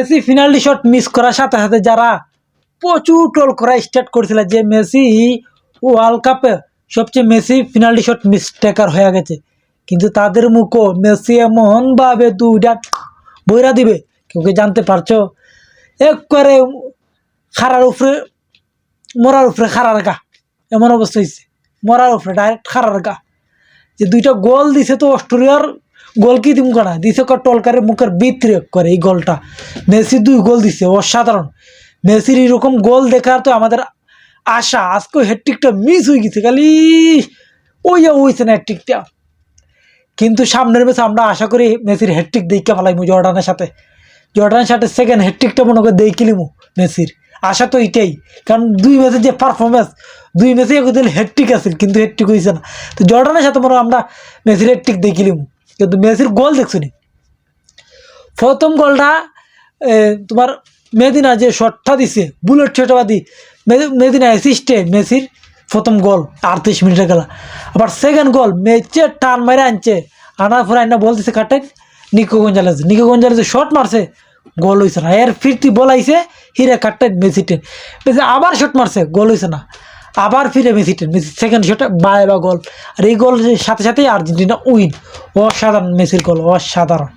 Messi ফিনাল্টি shot miss করার সাথে সাথে যারা প্রচুর ট্রোল করা স্টার্ট করেছিল যে মেসি ওয়ার্ল্ড কাপে সবচেয়ে মেসি ফিনাল্টি শট মিসটেকার হয়ে গেছে, কিন্তু তাদের মুখও মেসি এমনভাবে দুইটা বইরা দিবে কেউ কি জানতে পারছো? একবারে খাড়ার উপরে মরার উপরে খাড়ার গা এমন অবস্থা হয়েছে, মরার উপরে ডাইরেক্ট খাড়ার গা। যে দুইটা গোল দিছে তো অস্ট্রেলিয়ার গোল কি তুমি করা দিছে টলকারের মুখের ভিতরে করে এই গোলটা। মেসি 2 গোল দিছে, অসাধারণ। মেসির এরকম গোল দেখার তো আমাদের আশা, আজকে হ্যাটট্রিকটা মিস হয়ে গেছে, খালি হয়েছে না হ্যাটট্রিকটা। কিন্তু সামনের ম্যাচে আমরা আশা করি মেসির হ্যাটট্রিক দেখতে পালাইমু জর্ডানের সাথে সেকেন্ড হ্যাটট্রিকটা মনে করে দেখিলিমু মেসির। আশা তো এটাই, কারণ 2 ম্যাচের যে পারফরমেন্স, 2 ম্যাচে একদিন হ্যাটট্রিক আছে কিন্তু হ্যাটট্রিক হয়েছে না। তো জর্ডানের সাথে মনে আমরা মেসির হ্যাটট্রিক দেখিলিমু, কিন্তু মেসির গোল দেখছুনি। প্রথম গোলটা তোমার মেদিনা যে শটটা দিছে বুলেট শটটা দি মেদিনা অ্যাসিস্টে মেসির প্রথম গোল 38 মিনিটের খেলা। আবার সেকেন্ড গোল ম্যাচে টান মারে আনছে, আনার পরে আইনা বল দিছে কাটে নিকো গঞ্জালেজ শট মারছে, গোল হয়েছে না। এর ফিরতি বল আইছে হিরে কাটে মেসি আবার শট মারছে, গোল হয়েছে না। আবার ফিরে মেসি সেকেন্ড শটে বা গোল। আর এই গোল সাথে সাথেই আর্জেন্টিনা উইন। অসাধারণ মেসির গোল, অসাধারণ।